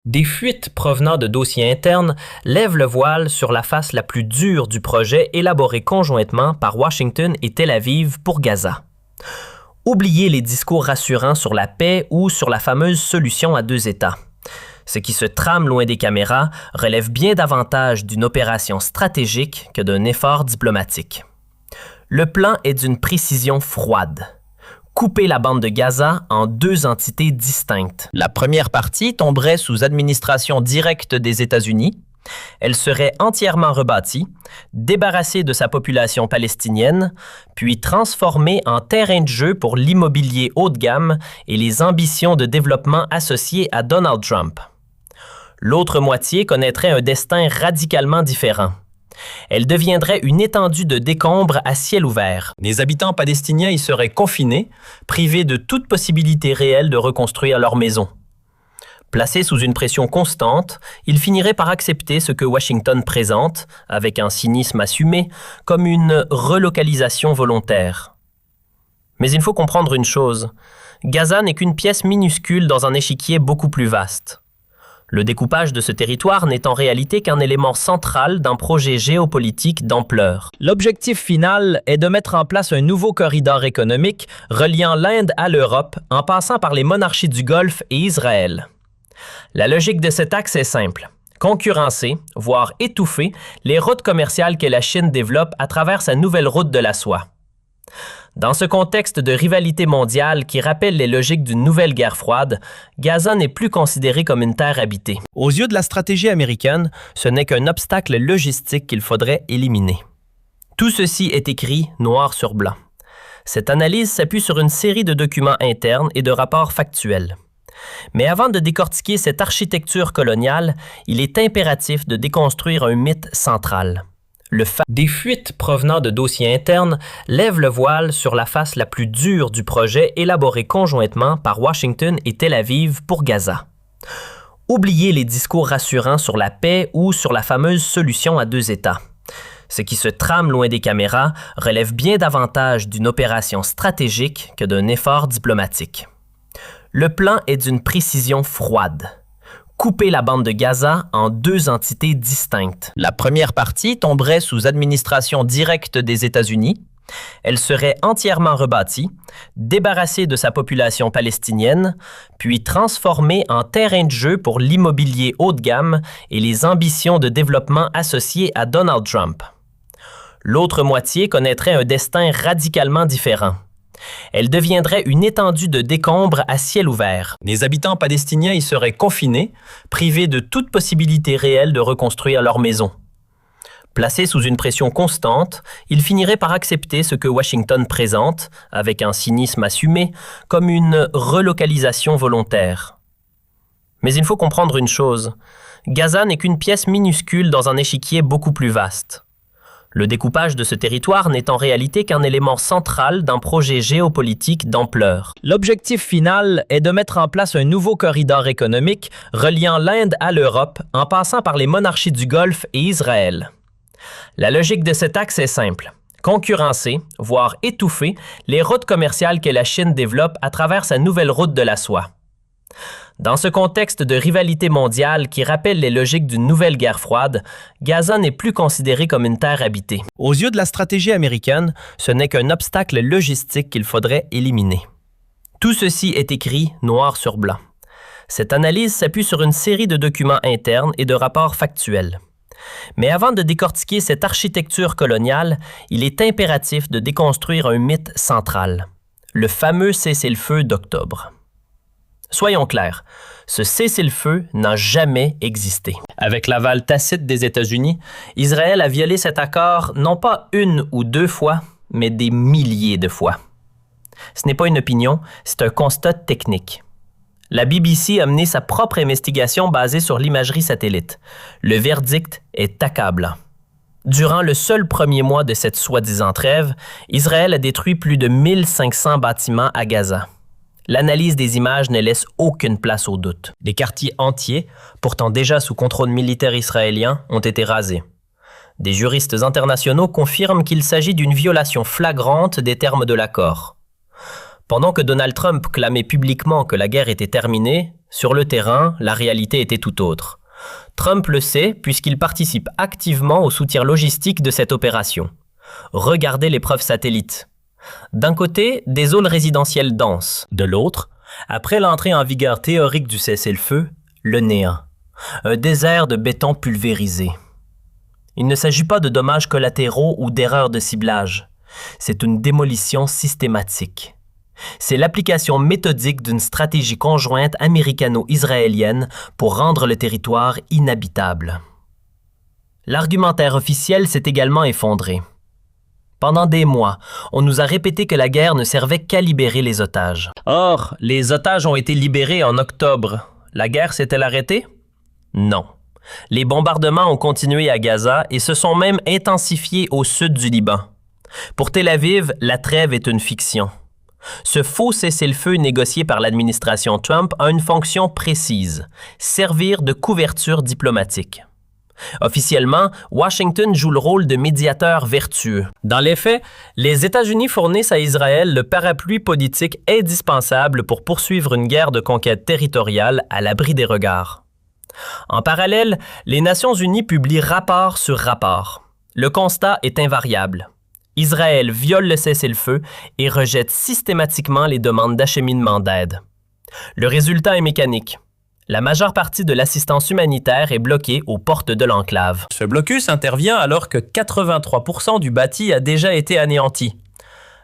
Des fuites provenant de dossiers internes lèvent le voile sur la face la plus dure du projet élaboré conjointement par Washington et Tel Aviv pour Gaza. Oubliez les discours rassurants sur la paix ou sur la fameuse solution à deux États. Ce qui se trame loin des caméras relève bien davantage d'une opération stratégique que d'un effort diplomatique. Le plan est d'une précision froide. Couper la bande de Gaza en deux entités distinctes. La première partie tomberait sous administration directe des États-Unis. Elle serait entièrement rebâtie, débarrassée de sa population palestinienne, puis transformée en terrain de jeu pour l'immobilier haut de gamme et les ambitions de développement associées à Donald Trump. L'autre moitié connaîtrait un destin radicalement différent. Elle deviendrait une étendue de décombres à ciel ouvert. Les habitants palestiniens y seraient confinés, privés de toute possibilité réelle de reconstruire leur maison. Placés sous une pression constante, ils finiraient par accepter ce que Washington présente, avec un cynisme assumé, comme une relocalisation volontaire. Mais il faut comprendre une chose, Gaza n'est qu'une pièce minuscule dans un échiquier beaucoup plus vaste. Le découpage de ce territoire n'est en réalité qu'un élément central d'un projet géopolitique d'ampleur. L'objectif final est de mettre en place un nouveau corridor économique reliant l'Inde à l'Europe en passant par les monarchies du Golfe et Israël. La logique de cet axe est simple. Concurrencer, voire étouffer, les routes commerciales que la Chine développe à travers sa nouvelle route de la soie. Dans ce contexte de rivalité mondiale qui rappelle les logiques d'une nouvelle guerre froide, Gaza n'est plus considéré comme une terre habitée. Aux yeux de la stratégie américaine, ce n'est qu'un obstacle logistique qu'il faudrait éliminer. Tout ceci est écrit noir sur blanc. Cette analyse s'appuie sur une série de documents internes et de rapports factuels. Mais avant de décortiquer cette architecture coloniale, il est impératif de déconstruire un mythe central. Des fuites provenant de dossiers internes lèvent le voile sur la face la plus dure du projet élaboré conjointement par Washington et Tel Aviv pour Gaza. Oubliez les discours rassurants sur la paix ou sur la fameuse solution à deux États. Ce qui se trame loin des caméras relève bien davantage d'une opération stratégique que d'un effort diplomatique. Le plan est d'une précision froide. Couper la bande de Gaza en deux entités distinctes. La première partie tomberait sous administration directe des États-Unis. Elle serait entièrement rebâtie, débarrassée de sa population palestinienne, puis transformée en terrain de jeu pour l'immobilier haut de gamme et les ambitions de développement associées à Donald Trump. L'autre moitié connaîtrait un destin radicalement différent. Elle deviendrait une étendue de décombres à ciel ouvert. Les habitants palestiniens y seraient confinés, privés de toute possibilité réelle de reconstruire leur maison. Placés sous une pression constante, ils finiraient par accepter ce que Washington présente, avec un cynisme assumé, comme une relocalisation volontaire. Mais il faut comprendre une chose, Gaza n'est qu'une pièce minuscule dans un échiquier beaucoup plus vaste. Le découpage de ce territoire n'est en réalité qu'un élément central d'un projet géopolitique d'ampleur. L'objectif final est de mettre en place un nouveau corridor économique reliant l'Inde à l'Europe en passant par les monarchies du Golfe et Israël. La logique de cet axe est simple. Concurrencer, voire étouffer, les routes commerciales que la Chine développe à travers sa nouvelle route de la soie. Dans ce contexte de rivalité mondiale qui rappelle les logiques d'une nouvelle guerre froide, Gaza n'est plus considéré comme une terre habitée. Aux yeux de la stratégie américaine, ce n'est qu'un obstacle logistique qu'il faudrait éliminer. Tout ceci est écrit noir sur blanc. Cette analyse s'appuie sur une série de documents internes et de rapports factuels. Mais avant de décortiquer cette architecture coloniale, il est impératif de déconstruire un mythe central, le fameux cessez-le-feu d'octobre. Soyons clairs, ce cessez-le-feu n'a jamais existé. Avec l'aval tacite des États-Unis, Israël a violé cet accord non pas une ou deux fois, mais des milliers de fois. Ce n'est pas une opinion, c'est un constat technique. La BBC a mené sa propre investigation basée sur l'imagerie satellite. Le verdict est accablant. Durant le seul premier mois de cette soi-disant trêve, Israël a détruit plus de 1500 bâtiments à Gaza. L'analyse des images ne laisse aucune place au doute. Des quartiers entiers, pourtant déjà sous contrôle militaire israélien, ont été rasés. Des juristes internationaux confirment qu'il s'agit d'une violation flagrante des termes de l'accord. Pendant que Donald Trump clamait publiquement que la guerre était terminée, Sur le terrain, la réalité était tout autre. Trump le sait puisqu'il participe activement au soutien logistique de cette opération. Regardez les preuves satellites. D'un côté, des zones résidentielles denses. De l'autre, après l'entrée en vigueur théorique du cessez-le-feu, le néant. Un désert de béton pulvérisé. Il ne s'agit pas de dommages collatéraux ou d'erreurs de ciblage. C'est une démolition systématique. C'est l'application méthodique d'une stratégie conjointe américano-israélienne pour rendre le territoire inhabitable. L'argumentaire officiel s'est également effondré. Pendant des mois, on nous a répété que la guerre ne servait qu'à libérer les otages. Or, les otages ont été libérés en octobre. La guerre s'est-elle arrêtée? Non. Les bombardements ont continué à Gaza et se sont même intensifiés au sud du Liban. Pour Tel Aviv, la trêve est une fiction. Ce faux cessez-le-feu négocié par l'administration Trump a une fonction précise, servir de couverture diplomatique. Officiellement, Washington joue le rôle de médiateur vertueux. Dans les faits, les États-Unis fournissent à Israël le parapluie politique indispensable pour poursuivre une guerre de conquête territoriale à l'abri des regards. En parallèle, les Nations unies publient rapport sur rapport. Le constat est invariable. Israël viole le cessez-le-feu et rejette systématiquement les demandes d'acheminement d'aide. Le résultat est mécanique. La majeure partie de l'assistance humanitaire est bloquée aux portes de l'enclave. Ce blocus intervient alors que 83% du bâti a déjà été anéanti.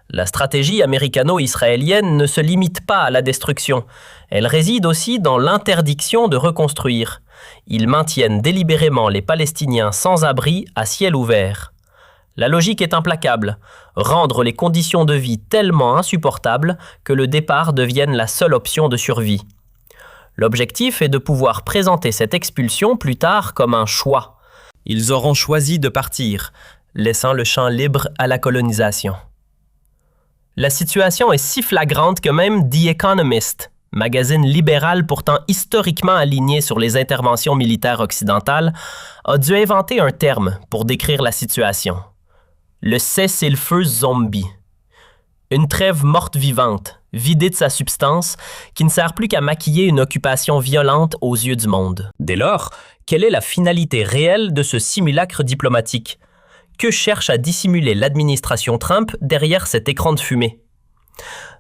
La stratégie américano-israélienne ne se limite pas à la destruction. Elle réside aussi dans l'interdiction de reconstruire. Ils maintiennent délibérément les Palestiniens sans abri à ciel ouvert. La logique est implacable, rendre les conditions de vie tellement insupportables que le départ devienne la seule option de survie. L'objectif est de pouvoir présenter cette expulsion plus tard comme un choix. Ils auront choisi de partir, laissant le champ libre à la colonisation. La situation est si flagrante que même The Economist, magazine libéral pourtant historiquement aligné sur les interventions militaires occidentales, a dû inventer un terme pour décrire la situation. Le cessez-le-feu zombie. Une trêve morte-vivante, vidée de sa substance, qui ne sert plus qu'à maquiller une occupation violente aux yeux du monde. Dès lors, quelle est la finalité réelle de ce simulacre diplomatique? Que cherche à dissimuler l'administration Trump derrière cet écran de fumée?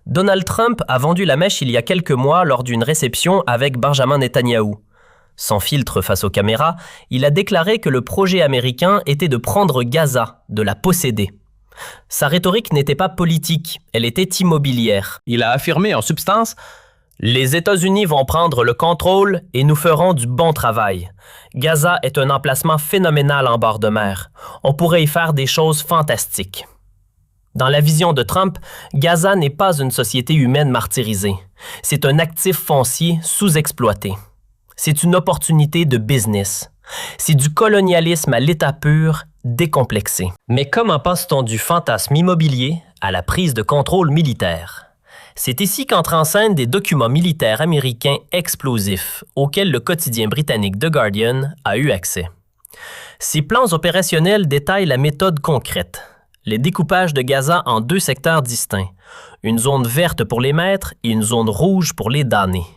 Donald Trump a vendu la mèche il y a quelques mois lors d'une réception avec Benjamin Netanyahou. Sans filtre face aux caméras, il a déclaré que le projet américain était de prendre Gaza, de la posséder. Sa rhétorique n'était pas politique, elle était immobilière. Il a affirmé en substance « Les États-Unis vont prendre le contrôle et nous ferons du bon travail. Gaza est un emplacement phénoménal en bord de mer. On pourrait y faire des choses fantastiques. » Dans la vision de Trump, Gaza n'est pas une société humaine martyrisée. C'est un actif foncier sous-exploité. C'est une opportunité de business. C'est du colonialisme à l'état pur, décomplexé. Mais comment passe-t-on du fantasme immobilier à la prise de contrôle militaire? C'est ici qu'entrent en scène des documents militaires américains explosifs auxquels le quotidien britannique The Guardian a eu accès. Ces plans opérationnels détaillent la méthode concrète. Les découpages de Gaza en 2 secteurs distincts, une zone verte pour les maîtres et une zone rouge pour les damnés.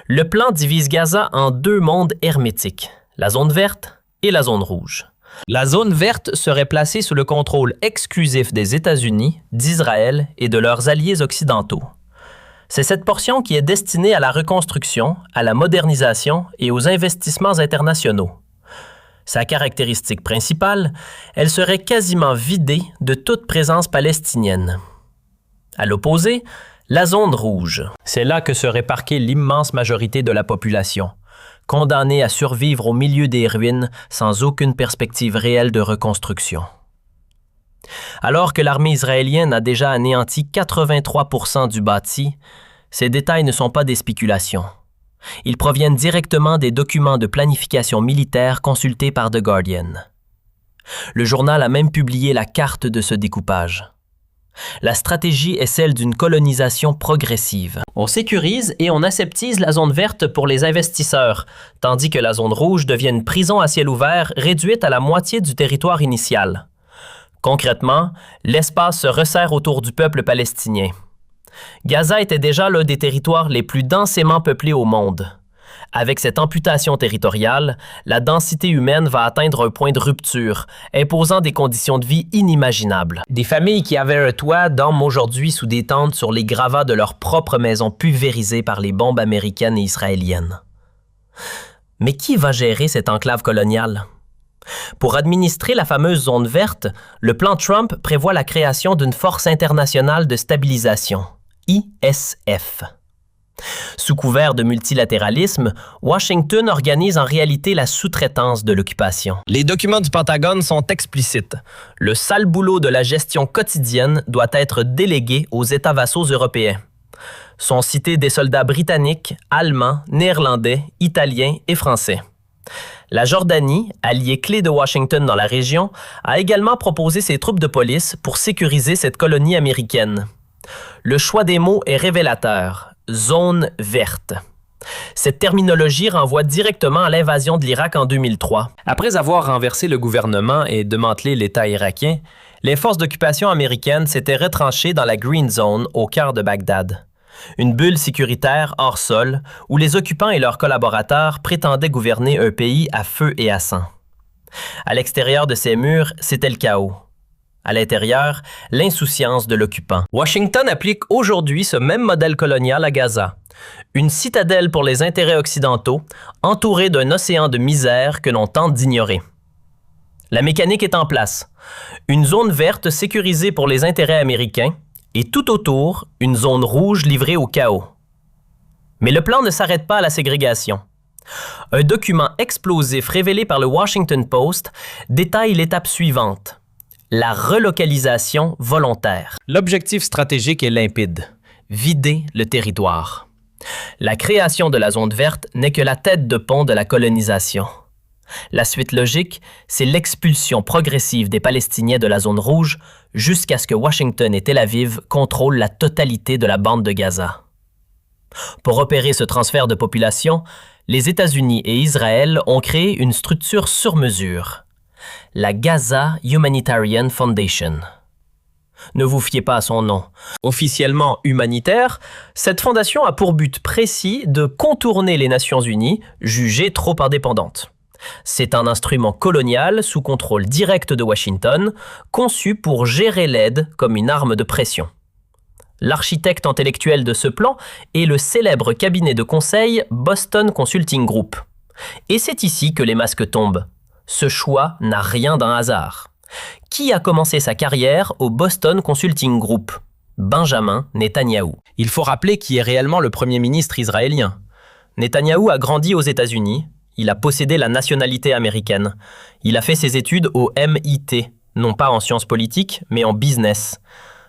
Le plan divise Gaza en 2 mondes hermétiques, la zone verte et la zone rouge. La zone verte serait placée sous le contrôle exclusif des États-Unis, d'Israël et de leurs alliés occidentaux. C'est cette portion qui est destinée à la reconstruction, à la modernisation et aux investissements internationaux. Sa caractéristique principale, elle serait quasiment vidée de toute présence palestinienne. À l'opposé, la zone rouge. C'est là que serait parquée l'immense majorité de la population, condamnée à survivre au milieu des ruines sans aucune perspective réelle de reconstruction. Alors que l'armée israélienne a déjà anéanti 83% du bâti, ces détails ne sont pas des spéculations. Ils proviennent directement des documents de planification militaire consultés par The Guardian. Le journal a même publié la carte de ce découpage. La stratégie est celle d'une colonisation progressive. On sécurise et on aseptise la zone verte pour les investisseurs, tandis que la zone rouge devient une prison à ciel ouvert réduite à la moitié du territoire initial. Concrètement, l'espace se resserre autour du peuple palestinien. Gaza était déjà l'un des territoires les plus densément peuplés au monde. Avec cette amputation territoriale, la densité humaine va atteindre un point de rupture, imposant des conditions de vie inimaginables. Des familles qui avaient un toit dorment aujourd'hui sous des tentes sur les gravats de leurs propres maisons pulvérisées par les bombes américaines et israéliennes. Mais qui va gérer cette enclave coloniale? Pour administrer la fameuse zone verte, le plan Trump prévoit la création d'une Force internationale de stabilisation, ISF. Sous couvert de multilatéralisme, Washington organise en réalité la sous-traitance de l'occupation. Les documents du Pentagone sont explicites. Le sale boulot de la gestion quotidienne doit être délégué aux États vassaux européens. Sont cités des soldats britanniques, allemands, néerlandais, italiens et français. La Jordanie, allié clé de Washington dans la région, a également proposé ses troupes de police pour sécuriser cette colonie américaine. Le choix des mots est révélateur. Zone verte. Cette terminologie renvoie directement à l'invasion de l'Irak en 2003. Après avoir renversé le gouvernement et démantelé l'État irakien, les forces d'occupation américaines s'étaient retranchées dans la Green Zone au cœur de Bagdad. Une bulle sécuritaire hors sol où les occupants et leurs collaborateurs prétendaient gouverner un pays à feu et à sang. À l'extérieur de ces murs, c'était le chaos. À l'intérieur, l'insouciance de l'occupant. Washington applique aujourd'hui ce même modèle colonial à Gaza. Une citadelle pour les intérêts occidentaux, entourée d'un océan de misère que l'on tente d'ignorer. La mécanique est en place. Une zone verte sécurisée pour les intérêts américains et tout autour, une zone rouge livrée au chaos. Mais le plan ne s'arrête pas à la ségrégation. Un document explosif révélé par le Washington Post détaille l'étape suivante. La relocalisation volontaire. L'objectif stratégique est limpide. Vider le territoire. La création de la zone verte n'est que la tête de pont de la colonisation. La suite logique, c'est l'expulsion progressive des Palestiniens de la zone rouge jusqu'à ce que Washington et Tel Aviv contrôlent la totalité de la bande de Gaza. Pour opérer ce transfert de population, les États-Unis et Israël ont créé une structure sur mesure. La Gaza Humanitarian Foundation. Ne vous fiez pas à son nom. Officiellement humanitaire, cette fondation a pour but précis de contourner les Nations Unies, jugées trop indépendantes. C'est un instrument colonial sous contrôle direct de Washington, conçu pour gérer l'aide comme une arme de pression. L'architecte intellectuel de ce plan est le célèbre cabinet de conseil Boston Consulting Group. Et c'est ici que les masques tombent. Ce choix n'a rien d'un hasard. Qui a commencé sa carrière au Boston Consulting Group? Benjamin Netanyahou. Il faut rappeler qui est réellement le premier ministre israélien. Netanyahou a grandi aux États-Unis. Il a possédé la nationalité américaine. Il a fait ses études au MIT, non pas en sciences politiques, mais en business.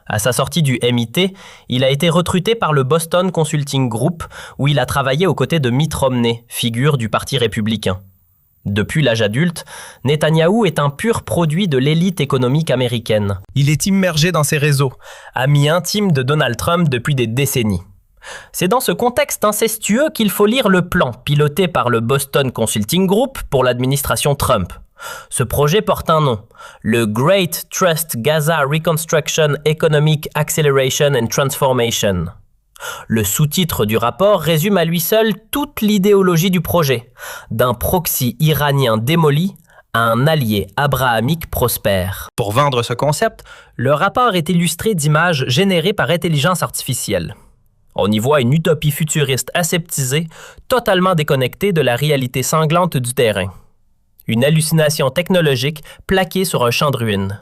À sa sortie du MIT, il a été recruté par le Boston Consulting Group, où il a travaillé aux côtés de Mitt Romney, figure du Parti républicain. Depuis l'âge adulte, Netanyahou est un pur produit de l'élite économique américaine. Il est immergé dans ses réseaux, ami intime de Donald Trump depuis des décennies. C'est dans ce contexte incestueux qu'il faut lire le plan piloté par le Boston Consulting Group pour l'administration Trump. Ce projet porte un nom, le Great Trust Gaza Reconstruction Economic Acceleration and Transformation. Le sous-titre du rapport résume à lui seul toute l'idéologie du projet, d'un proxy iranien démoli à un allié abrahamique prospère. Pour vendre ce concept, le rapport est illustré d'images générées par intelligence artificielle. On y voit une utopie futuriste aseptisée, totalement déconnectée de la réalité sanglante du terrain. Une hallucination technologique plaquée sur un champ de ruines.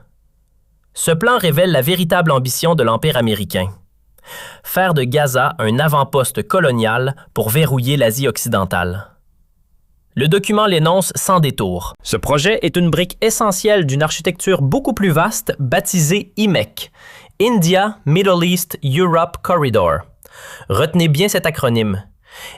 Ce plan révèle la véritable ambition de l'Empire américain. Faire de Gaza un avant-poste colonial pour verrouiller l'Asie occidentale. Le document l'énonce sans détour. Ce projet est une brique essentielle d'une architecture beaucoup plus vaste baptisée IMEC, India, Middle East, Europe Corridor. Retenez bien cet acronyme.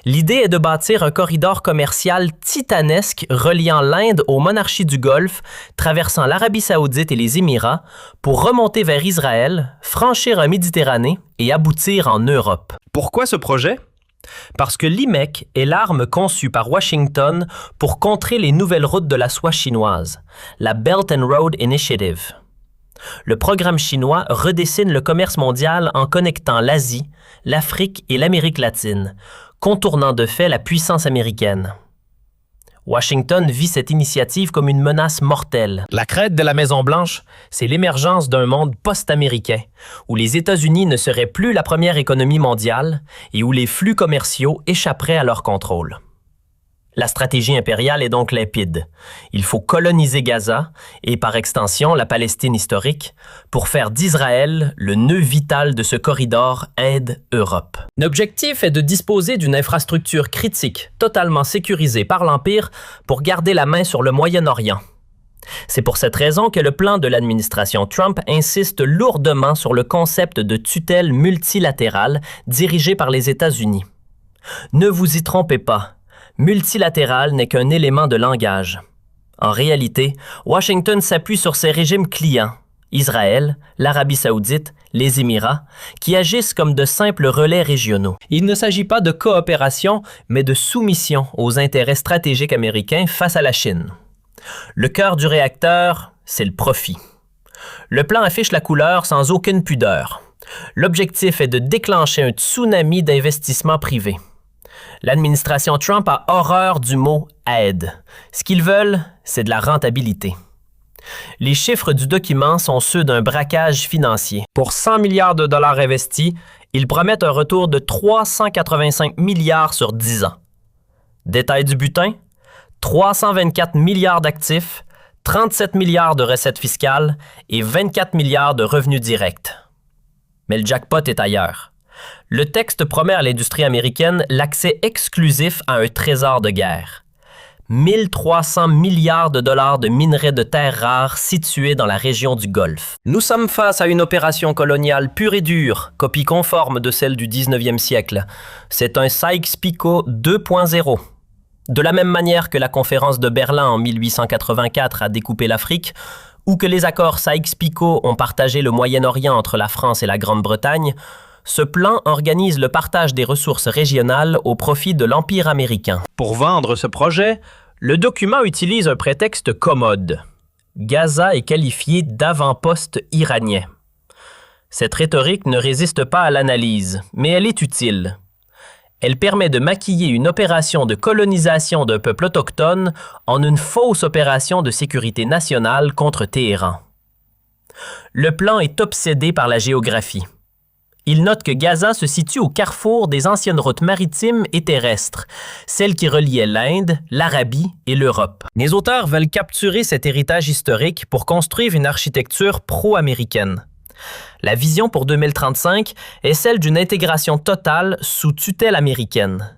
L'idée est de bâtir un corridor commercial titanesque reliant l'Inde aux monarchies du Golfe, traversant l'Arabie saoudite et les Émirats, pour remonter vers Israël, franchir la Méditerranée et aboutir en Europe. Pourquoi ce projet? Parce que l'IMEC est l'arme conçue par Washington pour contrer les nouvelles routes de la soie chinoise, la Belt and Road Initiative. Le programme chinois redessine le commerce mondial en connectant l'Asie, l'Afrique et l'Amérique latine, contournant de fait la puissance américaine. Washington vit cette initiative comme une menace mortelle. La crête de la Maison-Blanche, c'est l'émergence d'un monde post-américain, où les États-Unis ne seraient plus la première économie mondiale et où les flux commerciaux échapperaient à leur contrôle. La stratégie impériale est donc limpide. Il faut coloniser Gaza et, par extension, la Palestine historique pour faire d'Israël le nœud vital de ce corridor Inde-Europe. L'objectif est de disposer d'une infrastructure critique, totalement sécurisée par l'Empire pour garder la main sur le Moyen-Orient. C'est pour cette raison que le plan de l'administration Trump insiste lourdement sur le concept de tutelle multilatérale dirigée par les États-Unis. Ne vous y trompez pas. Multilatéral n'est qu'un élément de langage. En réalité, Washington s'appuie sur ses régimes clients, Israël, l'Arabie saoudite, les Émirats, qui agissent comme de simples relais régionaux. Il ne s'agit pas de coopération, mais de soumission aux intérêts stratégiques américains face à la Chine. Le cœur du réacteur, c'est le profit. Le plan affiche la couleur sans aucune pudeur. L'objectif est de déclencher un tsunami d'investissements privés. L'administration Trump a horreur du mot « aide ». Ce qu'ils veulent, c'est de la rentabilité. Les chiffres du document sont ceux d'un braquage financier. Pour 100 milliards de dollars investis, ils promettent un retour de 385 milliards sur 10 ans. Détail du butin, 324 milliards d'actifs, 37 milliards de recettes fiscales et 24 milliards de revenus directs. Mais le jackpot est ailleurs. Le texte promet à l'industrie américaine l'accès exclusif à un trésor de guerre. 1300 milliards de dollars de minerais de terres rares situés dans la région du Golfe. Nous sommes face à une opération coloniale pure et dure, copie conforme de celle du 19e siècle. C'est un Sykes-Picot 2.0. De la même manière que la conférence de Berlin en 1884 a découpé l'Afrique, ou que les accords Sykes-Picot ont partagé le Moyen-Orient entre la France et la Grande-Bretagne, ce plan organise le partage des ressources régionales au profit de l'Empire américain. Pour vendre ce projet, le document utilise un prétexte commode. Gaza est qualifié d'avant-poste iranien. Cette rhétorique ne résiste pas à l'analyse, mais elle est utile. Elle permet de maquiller une opération de colonisation d'un peuple autochtone en une fausse opération de sécurité nationale contre Téhéran. Le plan est obsédé par la géographie. Il note que Gaza se situe au carrefour des anciennes routes maritimes et terrestres, celles qui reliaient l'Inde, l'Arabie et l'Europe. Les auteurs veulent capturer cet héritage historique pour construire une architecture pro-américaine. La vision pour 2035 est celle d'une intégration totale sous tutelle américaine.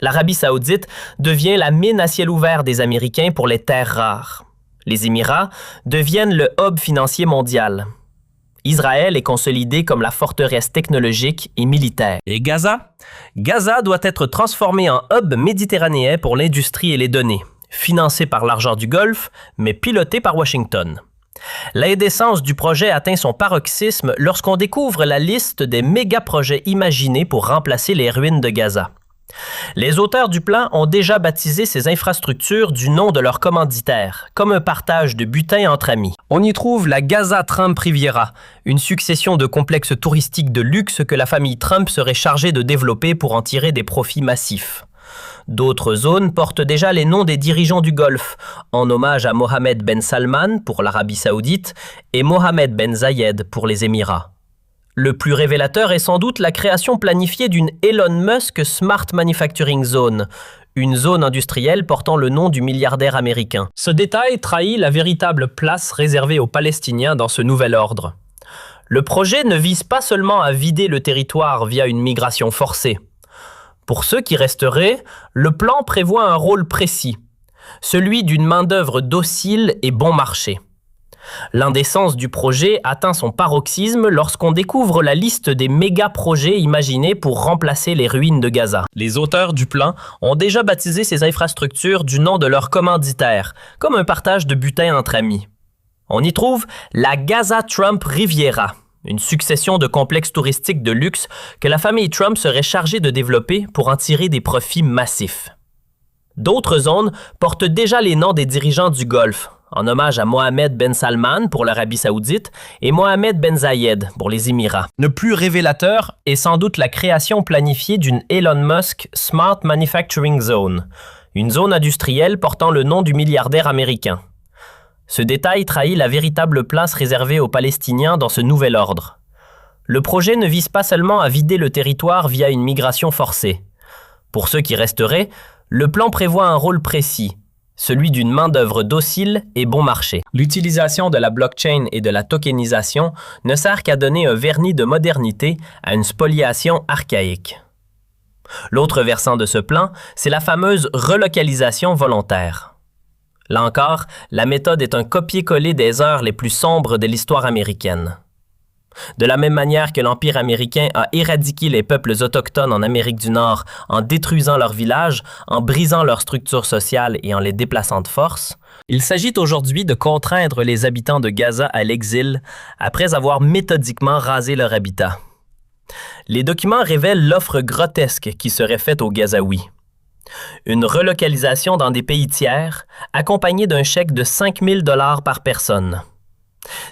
L'Arabie saoudite devient la mine à ciel ouvert des Américains pour les terres rares. Les Émirats deviennent le hub financier mondial. Israël est consolidé comme la forteresse technologique et militaire. Et Gaza? Gaza doit être transformé en hub méditerranéen pour l'industrie et les données, financé par l'argent du Golfe, mais piloté par Washington. L'indécence du projet atteint son paroxysme lorsqu'on découvre la liste des méga-projets imaginés pour remplacer les ruines de Gaza. Les auteurs du plan ont déjà baptisé ces infrastructures du nom de leur commanditaire, comme un partage de butin entre amis. On y trouve la Gaza Trump Riviera, une succession de complexes touristiques de luxe que la famille Trump serait chargée de développer pour en tirer des profits massifs. D'autres zones portent déjà les noms des dirigeants du Golfe, en hommage à Mohammed Ben Salman pour l'Arabie saoudite et Mohammed Ben Zayed pour les Émirats. Le plus révélateur est sans doute la création planifiée d'une Elon Musk Smart Manufacturing Zone, une zone industrielle portant le nom du milliardaire américain. Ce détail trahit la véritable place réservée aux Palestiniens dans ce nouvel ordre. Le projet ne vise pas seulement à vider le territoire via une migration forcée. Pour ceux qui resteraient, le plan prévoit un rôle précis, celui d'une main-d'œuvre docile et bon marché. L'indécence du projet atteint son paroxysme lorsqu'on découvre la liste des méga-projets imaginés pour remplacer les ruines de Gaza. Les auteurs du plan ont déjà baptisé ces infrastructures du nom de leur commanditaire, comme un partage de butin entre amis. On y trouve la Gaza Trump Riviera, une succession de complexes touristiques de luxe que la famille Trump serait chargée de développer pour en tirer des profits massifs. D'autres zones portent déjà les noms des dirigeants du Golfe, en hommage à Mohammed Ben Salman pour l'Arabie saoudite et Mohammed Ben Zayed pour les Émirats. Le plus révélateur est sans doute la création planifiée d'une Elon Musk Smart Manufacturing Zone, une zone industrielle portant le nom du milliardaire américain. Ce détail trahit la véritable place réservée aux Palestiniens dans ce nouvel ordre. Le projet ne vise pas seulement à vider le territoire via une migration forcée. Pour ceux qui resteraient, le plan prévoit un rôle précis, celui d'une main-d'œuvre docile et bon marché. L'utilisation de la blockchain et de la tokenisation ne sert qu'à donner un vernis de modernité à une spoliation archaïque. L'autre versant de ce plan, c'est la fameuse relocalisation volontaire. Là encore, la méthode est un copier-coller des heures les plus sombres de l'histoire américaine. De la même manière que l'Empire américain a éradiqué les peuples autochtones en Amérique du Nord en détruisant leurs villages, en brisant leurs structures sociales et en les déplaçant de force, il s'agit aujourd'hui de contraindre les habitants de Gaza à l'exil après avoir méthodiquement rasé leur habitat. Les documents révèlent l'offre grotesque qui serait faite aux Gazaouis. Une relocalisation dans des pays tiers, accompagnée d'un chèque de 5 000 $ par personne.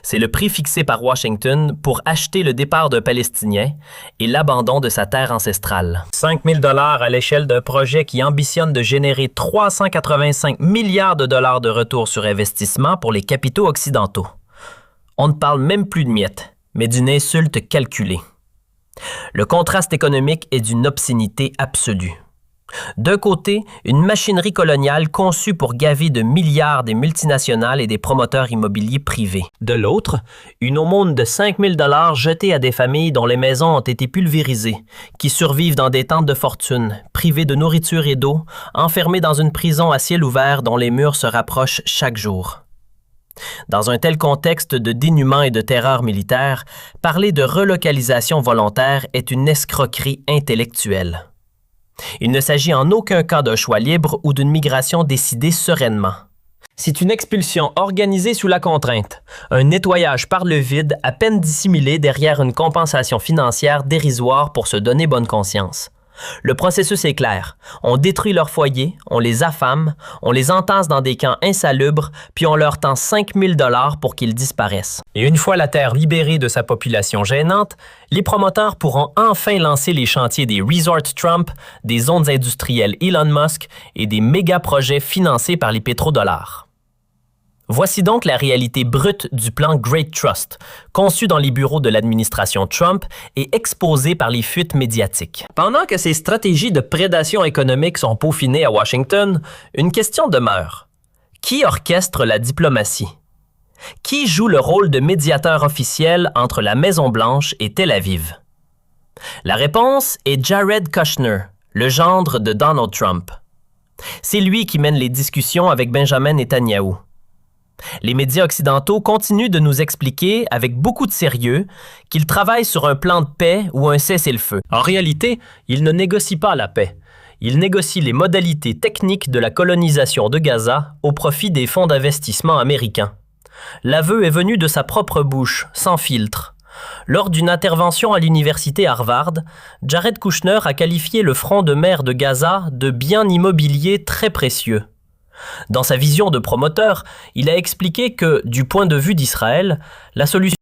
C'est le prix fixé par Washington pour acheter le départ d'un Palestinien et l'abandon de sa terre ancestrale. 5 000 $ à l'échelle d'un projet qui ambitionne de générer 385 milliards de dollars de retour sur investissement pour les capitaux occidentaux. On ne parle même plus de miettes, mais d'une insulte calculée. Le contraste économique est d'une obscénité absolue. D'un côté, une machinerie coloniale conçue pour gaver de milliards des multinationales et des promoteurs immobiliers privés. De l'autre, une aumône de 5 000 $ jetée à des familles dont les maisons ont été pulvérisées, qui survivent dans des tentes de fortune, privées de nourriture et d'eau, enfermées dans une prison à ciel ouvert dont les murs se rapprochent chaque jour. Dans un tel contexte de dénuement et de terreur militaire, parler de relocalisation volontaire est une escroquerie intellectuelle. Il ne s'agit en aucun cas d'un choix libre ou d'une migration décidée sereinement. C'est une expulsion organisée sous la contrainte, un nettoyage par le vide à peine dissimulé derrière une compensation financière dérisoire pour se donner bonne conscience. Le processus est clair. On détruit leur foyer, on les affame, on les entasse dans des camps insalubres, puis on leur tend 5 000 $ pour qu'ils disparaissent. Et une fois la Terre libérée de sa population gênante, les promoteurs pourront enfin lancer les chantiers des Resorts Trump, des zones industrielles Elon Musk et des méga-projets financés par les pétrodollars. Voici donc la réalité brute du plan Great Trust, conçu dans les bureaux de l'administration Trump et exposé par les fuites médiatiques. Pendant que ces stratégies de prédation économique sont peaufinées à Washington, une question demeure. Qui orchestre la diplomatie? Qui joue le rôle de médiateur officiel entre la Maison-Blanche et Tel Aviv? La réponse est Jared Kushner, le gendre de Donald Trump. C'est lui qui mène les discussions avec Benjamin Netanyahou. Les médias occidentaux continuent de nous expliquer, avec beaucoup de sérieux, qu'ils travaillent sur un plan de paix ou un cessez-le-feu. En réalité, ils ne négocient pas la paix. Ils négocient les modalités techniques de la colonisation de Gaza au profit des fonds d'investissement américains. L'aveu est venu de sa propre bouche, sans filtre. Lors d'une intervention à l'université Harvard, Jared Kushner a qualifié le front de mer de Gaza de bien immobilier très précieux. Dans sa vision de promoteur, il a expliqué que, du point de vue d'Israël, la solution